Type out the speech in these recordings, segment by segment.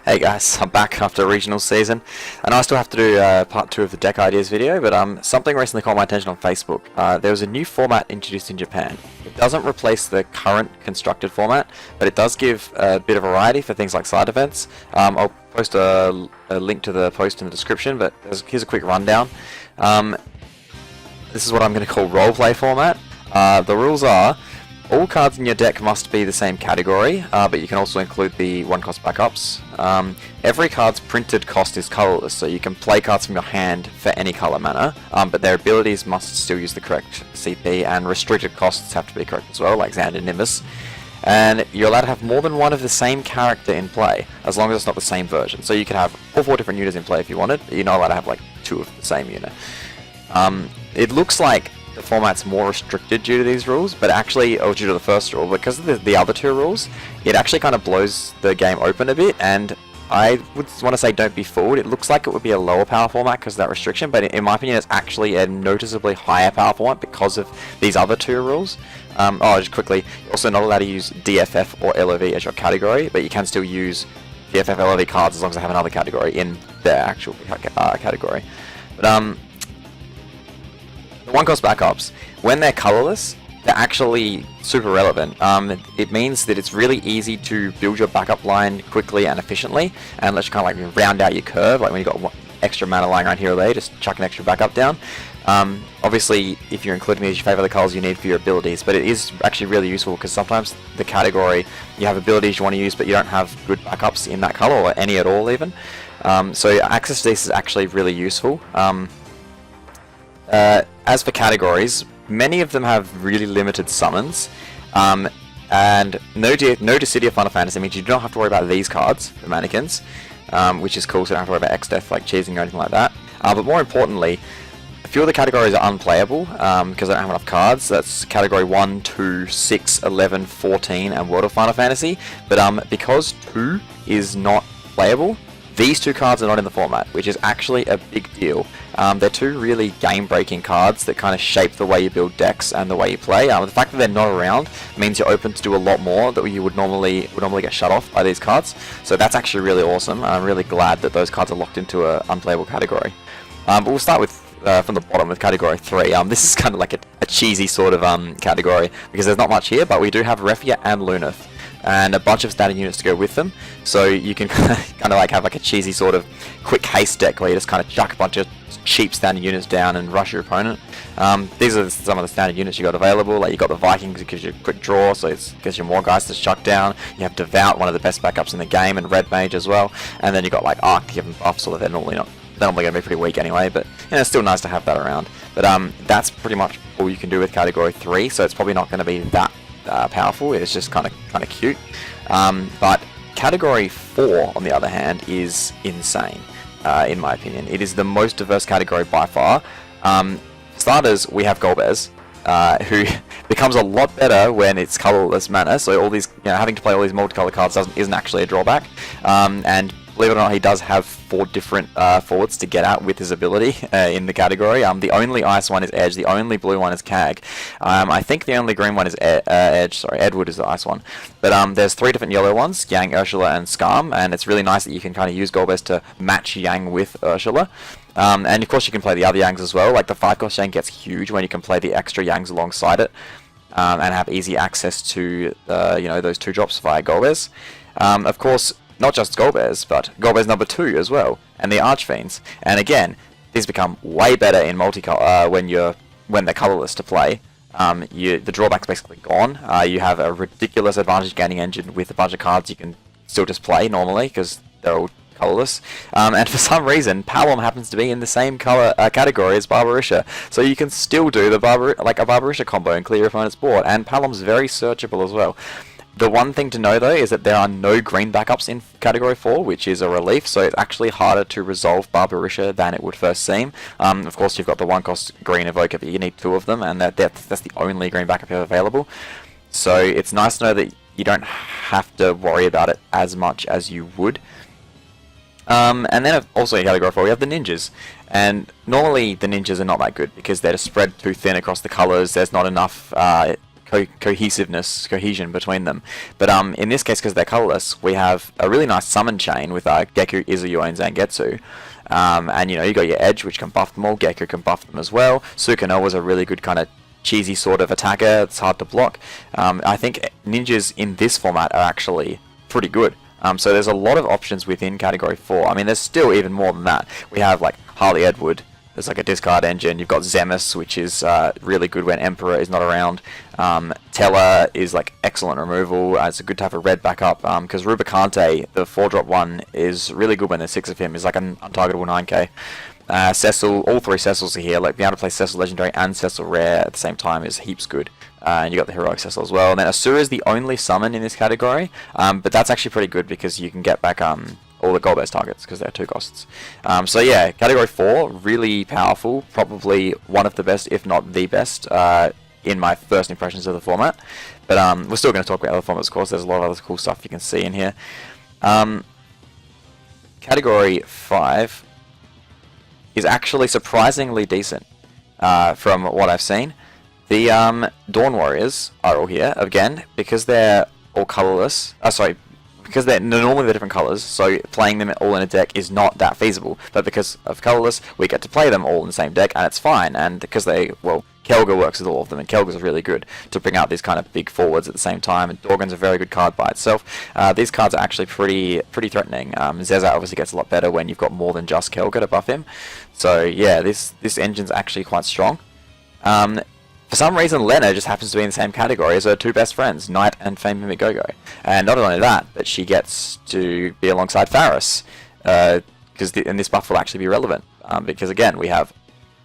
Hey guys, I'm back after regional season, and I still have to do part 2 of the deck ideas video, but something recently caught my attention on Facebook. There was a new format introduced in Japan. It doesn't replace the current constructed format, but it does give a bit of variety for things like side events. I'll post a link to the post in the description, but here's a quick rundown. This is what I'm going to call roleplay format. The rules are: all cards in your deck must be the same category, but you can also include the one-cost backups. Every card's printed cost is colorless, so you can play cards from your hand for any color mana, but their abilities must still use the correct CP, and restricted costs have to be correct as well, like Xander Nimbus. And you're allowed to have more than one of the same character in play, as long as it's not the same version. So you could have all 4 different units in play if you wanted, but you're not allowed to have like 2 of the same unit. It looks like the format's more restricted due to these rules, but actually, or due to the first rule, because of the other 2 rules, it actually kind of blows the game open a bit, and I would want to say don't be fooled. It looks like it would be a lower power format because of that restriction, but in my opinion it's actually a noticeably higher power format because of these other 2 rules. Just quickly, you're also not allowed to use DFF or LOV as your category, but you can still use DFF LOV cards as long as they have another category in their actual category. But the one-cost backups, when they're colorless, they're actually super relevant. It means that it's really easy to build your backup line quickly and efficiently, and let's kind of like round out your curve. Like when you've got one extra mana lying around here or there, just chuck an extra backup down. Obviously, if you're including these, you favour the colors you need for your abilities, but it is actually really useful because sometimes the category, you have abilities you want to use, but you don't have good backups in that color, or any at all even. So access to this is actually really useful. As for categories, many of them have really limited summons, and no Dissidia Final Fantasy means you do not have to worry about these cards, the mannequins, which is cool, so you don't have to worry about X-Death like cheesing or anything like that. But more importantly, a few of the categories are unplayable because they don't have enough cards. That's category 1, 2, 6, 11, 14, and World of Final Fantasy. But because 2 is not playable, these 2 cards are not in the format, which is actually a big deal. They're 2 really game-breaking cards that kind of shape the way you build decks and the way you play. The fact that they're not around means you're open to do a lot more that you would normally get shut off by these cards. So that's actually really awesome. I'm really glad that those cards are locked into an unplayable category. But we'll start with from the bottom with category 3. This is kind of like a cheesy sort of category because there's not much here, but we do have Refia and Lunith, and a bunch of standard units to go with them, so you can kind of like have like a cheesy sort of quick haste deck where you just kind of chuck a bunch of cheap standard units down and rush your opponent. These are some of the standard units you got available. Like you got the Vikings, it gives you a quick draw, so it gives you more guys to chuck down. You have Devout, one of the best backups in the game, and Red Mage as well. And then you got like Arc to give them buffs, so they're normally going to be pretty weak anyway, but you know, it's still nice to have that around. But that's pretty much all you can do with category 3, so it's probably not going to be that powerful. It's just kind of cute. But category 4, on the other hand, is insane, in my opinion. It is the most diverse category by far. Starters, we have Golbez, who becomes a lot better when it's colorless mana. So all these, having to play all these multicolor cards isn't actually a drawback. And believe it or not, he does have 4 different forwards to get out with his ability in the category. The only ice one is Edge, the only blue one is Kag. I think the only green one is Edge, sorry, Edward is the ice one. But there's 3 different yellow ones, Yang, Ursula, and Skarm, and it's really nice that you can kind of use Golbez to match Yang with Ursula. And of course you can play the other Yangs as well, like the 5-cost Yang gets huge when you can play the extra Yangs alongside it, and have easy access to those 2 drops via Golbez. Of course, not just Golbez, but Golbez number 2 as well, and the Archfiends. And again, these become way better in multicolor when they're colorless to play. The drawback's basically gone. You have a ridiculous advantage gaining engine with a bunch of cards you can still just play normally because they're all colorless. And for some reason, Palom happens to be in the same color category as Barbarisha, so you can still do the a Barbarisha combo and clear your opponent's board. And Palom's very searchable as well. The one thing to know though is that there are no green backups in category 4, which is a relief, so it's actually harder to resolve Barbarisha than it would first seem. Of course you've got the 1-cost green Evoker, but you need 2 of them, and that's the only green backup you have available. So it's nice to know that you don't have to worry about it as much as you would. And then also in category 4 we have the ninjas, and normally the ninjas are not that good because they're just spread too thin across the colours. There's not enough cohesion between them. But in this case, because they're colorless, we have a really nice summon chain with Geku, Izuyo, and Zangetsu. And you got your Edge, which can buff them all. Geku can buff them as well. Sukino was a really good kind of cheesy sort of attacker. It's hard to block. I think ninjas in this format are actually pretty good. So there's a lot of options within Category 4. I mean, there's still even more than that. We have like Harley Edward. There's like a discard engine. You've got Zemus, which is really good when Emperor is not around. Teller is like excellent removal. It's a good type of red backup because Rubicante, the 4-drop one, is really good when there's 6 of him. Is like an untargetable 9k. Cecil, all 3 Cecils are here. Like being able to play Cecil Legendary and Cecil Rare at the same time is heaps good. And you got the Heroic Cecil as well. And then Asura is the only summon in this category, but that's actually pretty good because you can get back all the gold-based targets because they're 2 costs. So yeah, Category 4, really powerful, probably one of the best, if not the best, in my first impressions of the format. But we're still going to talk about other formats, of course. There's a lot of other cool stuff you can see in here. Category 5 is actually surprisingly decent from what I've seen. The Dawn Warriors are all here, again, because they're all colorless. Because they're normally different colors, so playing them all in a deck is not that feasible. But because of colorless, we get to play them all in the same deck, and it's fine. And because Kelga works with all of them, and Kelga's really good to bring out these kind of big forwards at the same time. And Dorgan's a very good card by itself. These cards are actually pretty threatening. Zeza obviously gets a lot better when you've got more than just Kelga to buff him. So yeah, this engine's actually quite strong. For some reason, Lena just happens to be in the same category as her 2 best friends, Knight and Fame Migogo. And not only that, but she gets to be alongside Faris, and this buff will actually be relevant, because again, we have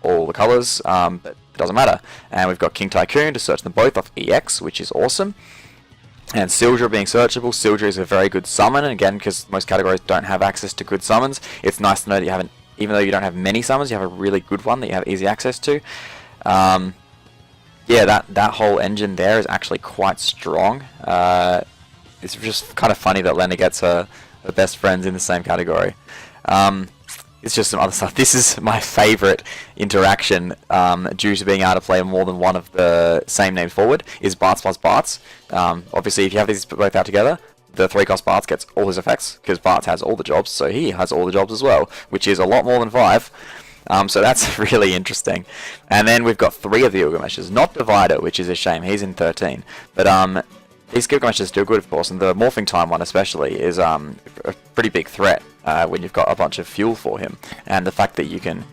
all the colours, but it doesn't matter. And we've got King Tycoon to search them both off EX, which is awesome. And Sildra being searchable. Sildra is a very good summon, and again, because most categories don't have access to good summons, it's nice to know that you haven't, even though you don't have many summons, you have a really good one that you have easy access to. Yeah, that whole engine there is actually quite strong. It's just kind of funny that Lena gets her best friends in the same category. It's just some other stuff. This is my favourite interaction due to being able to play more than one of the same name forward, is Bartz plus Bartz. Obviously, if you have these both out together, the 3-cost Bartz gets all his effects, because Bartz has all the jobs, so he has all the jobs as well, which is a lot more than 5. So that's really interesting. And then we've got 3 of the Gilgamesh's, not Divider, which is a shame, he's in 13. But these Gilgamesh's are still good, of course, and the Morphing Time one especially is a pretty big threat when you've got a bunch of fuel for him. And the fact that you can...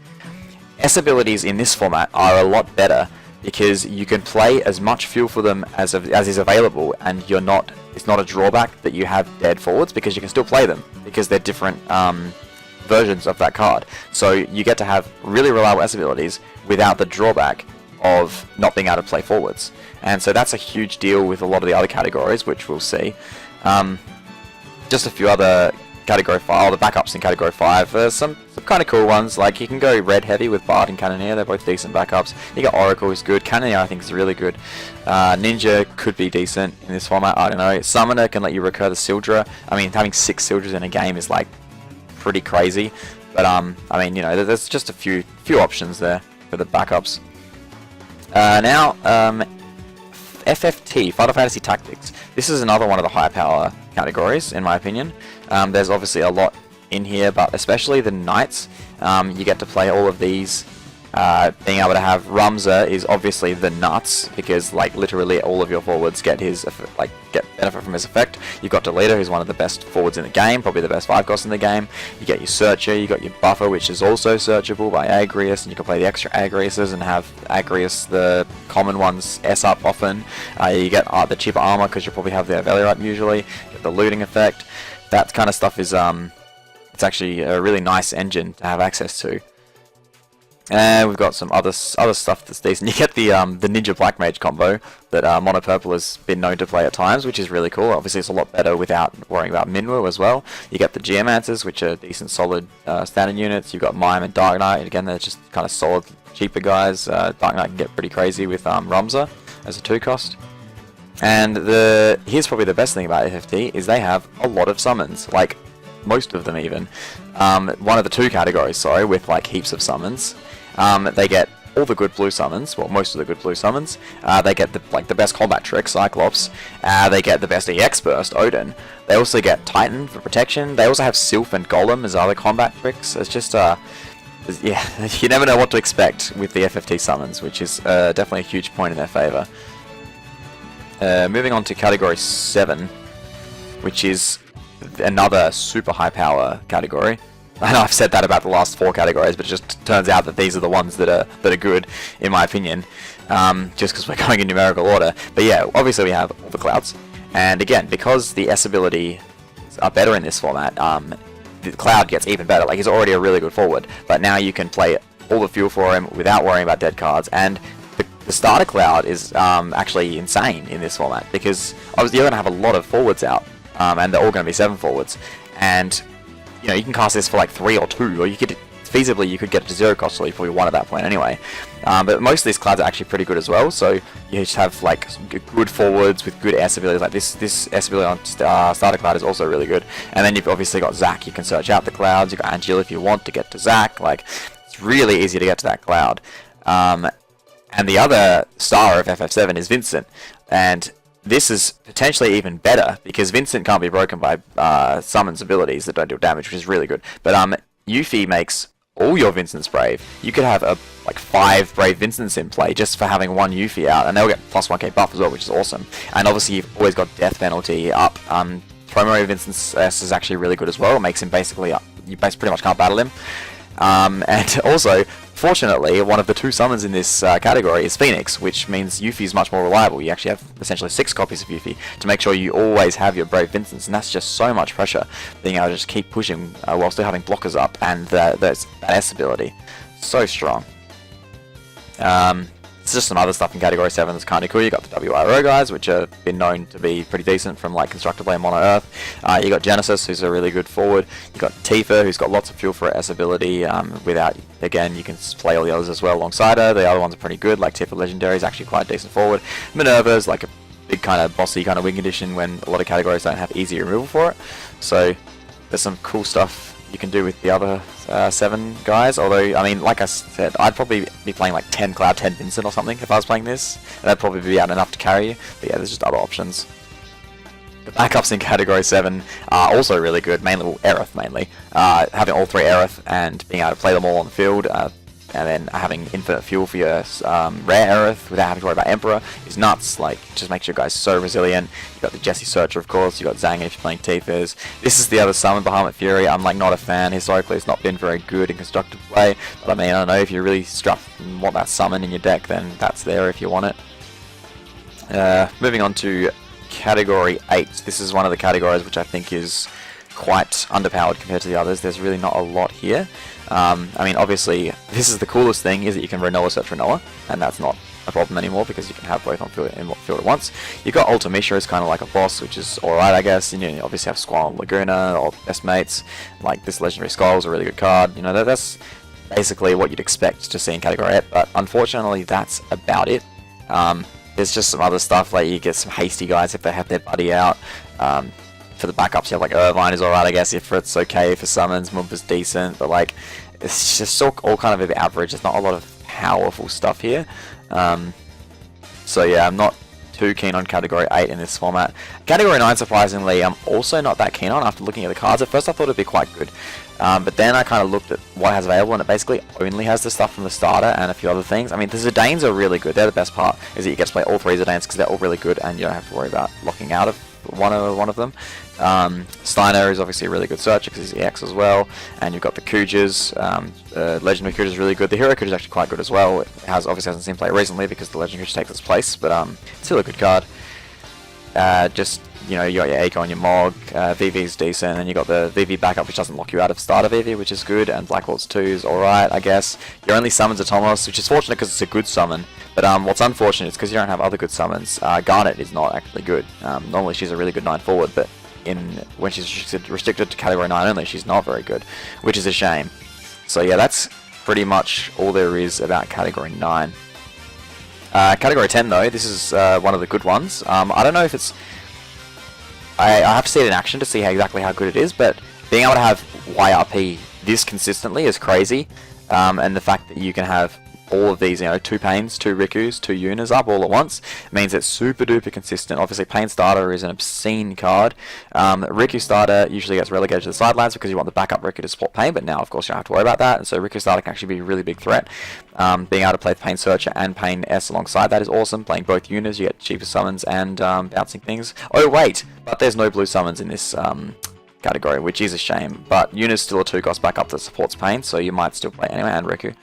S abilities in this format are a lot better, because you can play as much fuel for them as is available, and it's not a drawback that you have dead forwards, because you can still play them, because they're different... versions of that card. So you get to have really reliable S abilities without the drawback of not being able to play forwards. And so that's a huge deal with a lot of the other categories, which we'll see. Just a few other Category 5, the backups in Category 5. There's some kind of cool ones, like you can go red heavy with Bard and Cannoneer, they're both decent backups. You got Oracle, who's good. Cannoneer I think is really good. Ninja could be decent in this format, I don't know. Summoner can let you recur the Sildra. I mean, having 6 Sildras in a game is like pretty crazy, but I mean, there's just a few options there for the backups. Now, FFT, Final Fantasy Tactics. This is another one of the high power categories, in my opinion. There's obviously a lot in here, but especially the Knights. You get to play all of these. Being able to have Ramza is obviously the nuts, because like literally all of your forwards get get benefit from his effect. You've got Delita, who's one of the best forwards in the game, probably the best 5-cost in the game. You get your Searcher, you got your Buffer, which is also searchable by Agrius, and you can play the extra Agriuses and have Agrius, the common ones, S up often. You get the cheaper armor, because you probably have the Avelia up usually. You get the looting effect. That kind of stuff is it's actually a really nice engine to have access to. And we've got some other stuff that's decent. You get the Ninja Black Mage combo that Mono Purple has been known to play at times, which is really cool. Obviously, it's a lot better without worrying about Minwu as well. You get the Geomancers, which are decent, solid standard units. You've got Mime and Dark Knight. Again, they're just kind of solid, cheaper guys. Dark Knight can get pretty crazy with Ramza as a 2-cost. And here's probably the best thing about FFT is they have a lot of summons, like most of them even. One of the 2 categories, sorry, with like heaps of summons. They get all the good blue summons, well, most of the good blue summons. They get the best combat trick, Cyclops. They get the best EX burst, Odin. They also get Titan for protection. They also have Sylph and Golem as other combat tricks. It's just yeah, you never know what to expect with the FFT summons, which is definitely a huge point in their favour. Moving on to category 7, which is another super high power category. I know I've said that about the last 4 categories, but it just turns out that these are the ones that are good, in my opinion, just because we're going in numerical order. But yeah, obviously we have all the clouds, and again, because the S ability are better in this format, the cloud gets even better. Like, he's already a really good forward, but now you can play all the fuel for him without worrying about dead cards, and the starter cloud is actually insane in this format, because obviously you're going to have a lot of forwards out, and they're all going to be 7 forwards, and you know, you can cast this for like 3 or 2, or you could feasibly you could get it to 0 cost, so you probably 1 at that point anyway. But most of these clouds are actually pretty good as well, so you just have like good forwards with good S abilities. Like this S ability on starter cloud is also really good. And then you've obviously got Zac, you can search out the clouds. You've got Angela if you want to get to Zac. Like, it's really easy to get to that cloud. And the other star of FF7 is Vincent, and this is potentially even better because Vincent can't be broken by summons abilities that don't deal damage, which is really good. But Yuffie makes all your Vincents brave. You could have like 5 brave Vincents in play just for having 1 Yuffie out, and they'll get plus 1k buff as well, which is awesome. And obviously you've always got death penalty up. Primary Vincent's S is actually really good as well. It makes him basically you pretty much can't battle him. And also, fortunately, one of the 2 summons in this category is Phoenix, which means Yuffie is much more reliable. You actually have essentially 6 copies of Yuffie to make sure you always have your brave Vincents, and that's just so much pressure, being able to just keep pushing while still having blockers up, and that S ability. So strong. It's just some other stuff in category 7 that's kind of cool. You got the WRO guys, which have been known to be pretty decent from like Constructor and Mono Earth. You got Genesis, who's a really good forward. You got Tifa, who's got lots of fuel for her S ability. Again, you can play all the others as well alongside her. The other ones are pretty good, like Tifa Legendary is actually quite a decent forward. Minerva's like a big kind of bossy kind of win condition when a lot of categories don't have easy removal for it. So there's some cool stuff you can do with the other 7 guys, although, I mean, like I said, I'd probably be playing like 10 Cloud, 10 Vincent or something if I was playing this, and that'd probably be out enough to carry you, but yeah, there's just other options. The backups in category 7 are also really good, mainly Aerith mainly. Having all 3 Aerith and being able to play them all on the field, and then having infinite fuel for your rare Aerith without having to worry about Emperor is nuts. Like, just makes your guys so resilient. You've got the Jesse Searcher, of course. You've got Zang if you're playing Tifa's. This is the other summon, Bahamut Fury. I'm like not a fan. Historically, it's not been very good in constructed play. But I mean, I don't know, if you're really strapped and want that summon in your deck, then that's there if you want it. Moving on to category 8. This is one of the categories which I think is quite underpowered compared to the others. There's really not a lot here. I mean, obviously, this is the coolest thing, is that you can Renoa search Renoa, and that's not a problem anymore because you can have both on field at once. You've got Ultimisha as kind of like a boss, which is alright, I guess. You know, you obviously have Squall and Laguna, or best mates. Like, this Legendary Skull is a really good card. You know, that's basically what you'd expect to see in category 8, but unfortunately, that's about it. There's just some other stuff, like you get some hasty guys if they have their buddy out. For the backups, you have like Irvine is alright, I guess. If it's okay for summons, Mumpa's decent, but like, it's just all kind of average. There's not a lot of powerful stuff here. So yeah, I'm not too keen on category 8 in this format. Category 9, surprisingly, I'm also not that keen on after looking at the cards. At first I thought it'd be quite good, but then I kind of looked at what it has available, and it basically only has the stuff from the starter and a few other things. I mean, the Zidanes are really good. They're the best part, is that you get to play all 3 Zidanes because they're all really good, and you don't have to worry about locking out of one of them. Steiner is obviously a really good searcher because he's EX as well, and you've got the Kujas. Legendary Kuja is really good. The Hero Kuja is actually quite good as well. It obviously hasn't seen play recently because the Legendary Kuja takes its place, but it's still a good card. Just, you know, you got your Eiko and your Mog. VV's decent, and you got the VV backup, which doesn't lock you out of starter VV, which is good, and Black Waltz 2 is alright, I guess. Your only summons are Tomos, which is fortunate because it's a good summon, but what's unfortunate is because you don't have other good summons. Garnet is not actually good. Normally she's a really good 9 forward, but when she's restricted to category 9 only, she's not very good, which is a shame. So yeah, that's pretty much all there is about category 9. Category 10 though, this is one of the good ones. I don't know if it's... I have to see it in action to see exactly how good it is, but being able to have YRP this consistently is crazy, and the fact that you can have all of these, you know, 2 Pains, 2 Rikus, 2 Yunas up all at once, means it's super duper consistent. Obviously, Pain Starter is an obscene card. Riku Starter usually gets relegated to the sidelines because you want the backup Riku to support Pain, but now, of course, you don't have to worry about that, and so Riku Starter can actually be a really big threat. Being able to play Pain Searcher and Pain S alongside that is awesome. Playing both Yunas, you get cheaper summons and bouncing things. Oh, wait, but there's no blue summons in this category, which is a shame, but Yuna's still a 2-cost backup that supports Pain, so you might still play anyway, and Riku.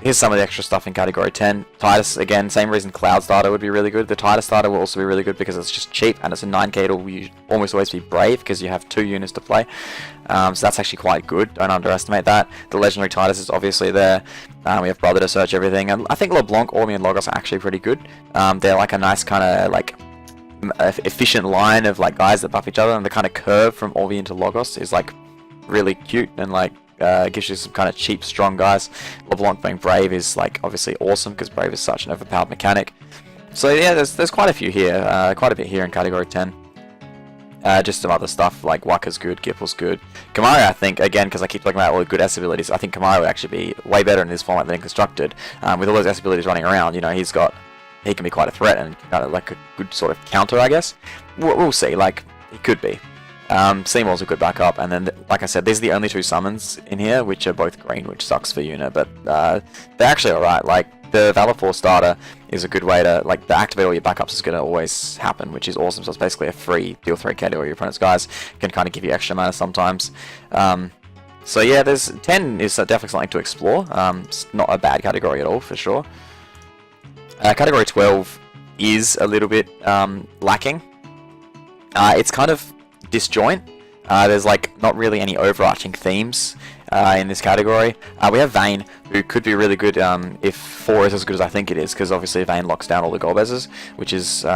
Here's some of the extra stuff in category 10. Titus, again, same reason Cloud Starter would be really good. The Titus Starter will also be really good because it's just cheap, and it's a 9k, it'll almost always be Brave because you have 2 units to play. So that's actually quite good, don't underestimate that. The Legendary Titus is obviously there. We have Brother to search everything, and I think LeBlanc, Ormi, and Logos are actually pretty good. They're like a nice kind of like efficient line of like guys that buff each other, and the kind of curve from Ormi into Logos is like really cute and like gives you some kind of cheap, strong guys. LeBlanc being Brave is like obviously awesome because Brave is such an overpowered mechanic. So yeah, there's quite a few here, quite a bit here in category 10. Just some other stuff like Waka's good, Gipple's good. Kamaru, I think, again, because I keep talking about all the good S abilities, I think Kamaru would actually be way better in this format than Constructed. With all those S abilities running around, you know, he can be quite a threat and kind of like a good sort of counter, I guess. We'll see, like, he could be. Seymour's a good backup, and then, like I said, these are the only 2 summons in here, which are both green, which sucks for Yuna, but they're actually alright. Like, the Valor Force starter is a good way to, like, to activate all your backups is going to always happen, which is awesome, so it's basically a free deal 3k to all your opponent's guys, can kind of give you extra mana sometimes. So yeah, 10 is definitely something to explore. It's not a bad category at all, for sure. Category 12 is a little bit lacking. It's kind of disjoint. There's like not really any overarching themes in this category. We have Vayne, who could be really good if 4 is as good as I think it is, because obviously Vayne locks down all the Golbezes, which is, you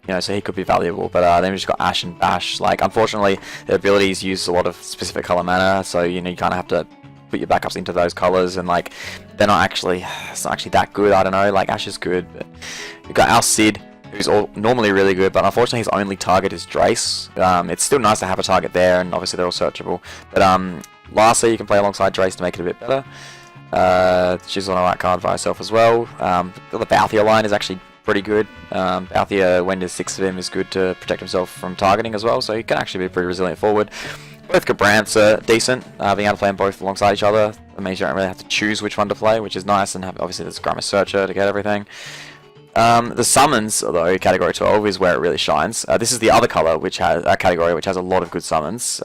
know, so he could be valuable. But then we've just got Ash and Bash. Like, unfortunately, their abilities use a lot of specific color mana, so you know you kind of have to put your backups into those colors, and like they're not actually, it's not actually that good. I don't know. Like Ash is good, but we've got Al Cid, who's normally really good, but unfortunately his only target is Drace. It's still nice to have a target there, and obviously they're all searchable. But lastly, you can play alongside Drace to make it a bit better. She's on a white card by herself as well. The Balthia line is actually pretty good. Balthia, when there's 6 of him, is good to protect himself from targeting as well, so he can actually be pretty resilient forward. Both Gabrants are decent, being able to play them both alongside each other. That means you don't really have to choose which one to play, which is nice, and obviously there's Grimace Searcher to get everything. The summons, although category 12 is where it really shines. This is the other color, which has a category which has a lot of good summons.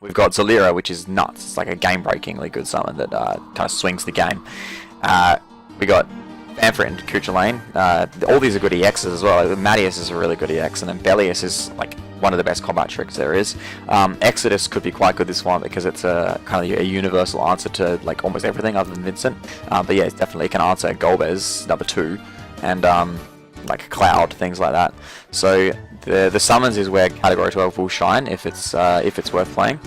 We've got Zalira, which is nuts. It's like a game-breakingly good summon that kind of swings the game. We got Fanfrit and Cuchulainn. All these are good EXs as well. Like, Mattias is a really good EX, and then Belius is like one of the best combat tricks there is. Exodus could be quite good this one because it's a kind of a universal answer to like almost everything other than Vincent. But yeah, it definitely can answer Golbez #2 and like Cloud, things like that. So the summons is where category 12 will shine if it's worth playing.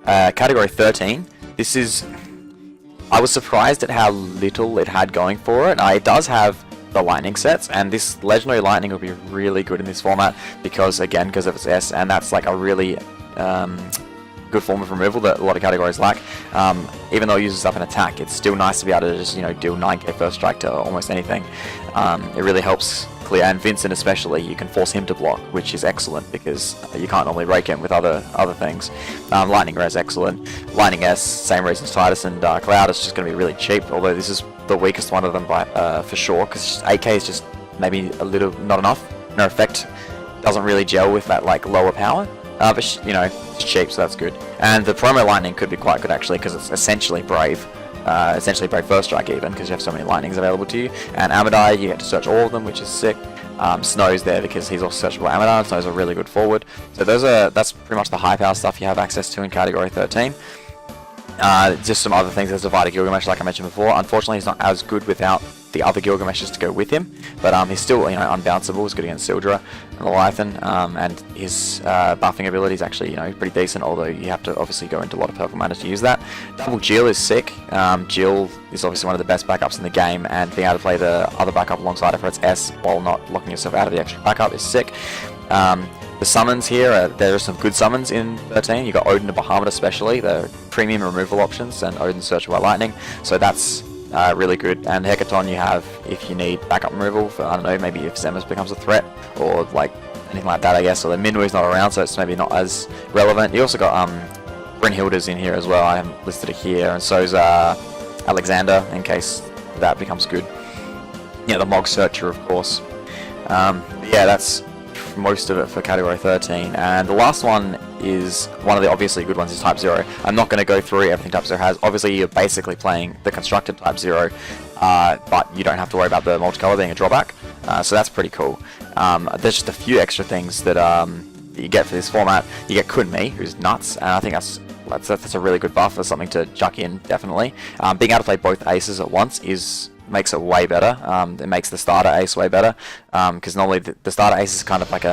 Category 13. This is, I was surprised at how little it had going for it. It does have the lightning sets, and this legendary lightning will be really good in this format because of its S, and that's like a really good form of removal that a lot of categories lack. Even though it uses up an attack, it's still nice to be able to just, you know, deal 9k first strike to almost anything. It really helps clear, and Vincent especially, you can force him to block, which is excellent because you can't normally rake him with other things. Lightning Res excellent. Lightning S, same reasons Titus and Cloud, is just going to be really cheap, although this is the weakest one of them by for sure, because 8k is just maybe a little not enough. No effect, doesn't really gel with that like lower power, but you know, it's cheap, so that's good. And the promo Lightning could be quite good actually, because it's essentially Brave. Essentially Brave First Strike even, because you have so many lightnings available to you. And Amadai, you get to search all of them, which is sick. Snow's there because he's also searchable. Amadai, Snow's a really good forward. So that's pretty much the high power stuff you have access to in category 13. Just some other things. There's Divided Gilgamesh, like I mentioned before. Unfortunately, he's not as good without the other Gilgameshes to go with him, but he's still, you know, unbounceable. He's good against Sildra and Leviathan, and his buffing ability is actually, you know, pretty decent, although you have to obviously go into a lot of purple mana to use that. Double Jill is sick. Jill is obviously one of the best backups in the game, and being able to play the other backup alongside it for its S while not locking yourself out of the extra backup is sick. The summons here, there are some good summons in 13. You got Odin and Bahamut especially. They're premium removal options, and Odin Search by Lightning, so that's really good. And Hecaton you have if you need backup removal for, I don't know, maybe if Zemus becomes a threat, or like anything like that, I guess. Or the Minwu's not around, so it's maybe not as relevant. You also got Brynhilda's in here as well. I haven't listed it here, and so's Alexander in case that becomes good. Yeah, the Mog Searcher, of course. Yeah, that's most of it for category 13, and the last one is one of the obviously good ones, is Type 0. I'm not going to go through everything Type 0 has. Obviously you're basically playing the constructed Type 0, but you don't have to worry about the multicolor being a drawback, so that's pretty cool. There's just a few extra things that you get for this format. You get Kunmi, who's nuts, and I think that's a really good buff. That's something to chuck in, definitely. Being able to play both aces at once makes it way better. It makes the starter ace way better, because normally the starter ace is kind of like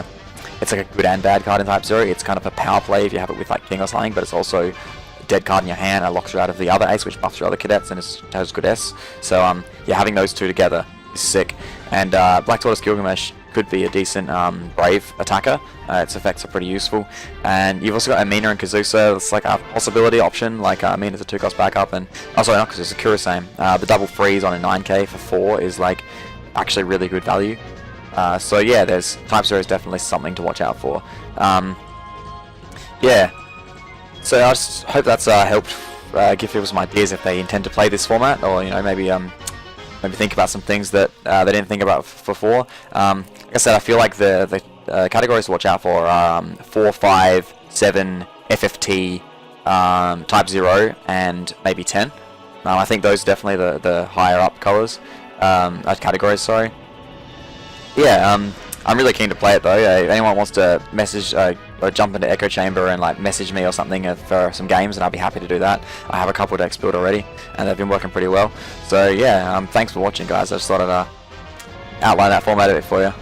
it's like a good and bad card in Type 0. It's kind of a power play if you have it with like King or something, but it's also a dead card in your hand and locks you out of the other ace, which buffs your other cadets and has good S. So yeah, having those two together is sick. And Black Tortoise Gilgamesh could be a decent brave attacker. Its effects are pretty useful. And you've also got Amina and Kazusa. It's like a possibility option. Like Amina's a 2-cost backup, and oh sorry, not Kazusa, Kurosame. The double freeze on a 9k for 4 is like actually really good value. So yeah, there's Type 0 is definitely something to watch out for. Yeah. So I just hope that's helped give people some ideas if they intend to play this format, or maybe think about some things that they didn't think about before. Like I said, I feel like the categories to watch out for are 4, 5, 7, FFT, Type 0, and maybe 10. I think those are definitely the higher up colors, categories, sorry. Yeah, I'm really keen to play it though. If anyone wants to message or jump into Echo Chamber and like message me or something for some games, and I'll be happy to do that. I have a couple decks built already, and they've been working pretty well. So yeah, thanks for watching, guys. I just thought I'd outline that format a bit for you.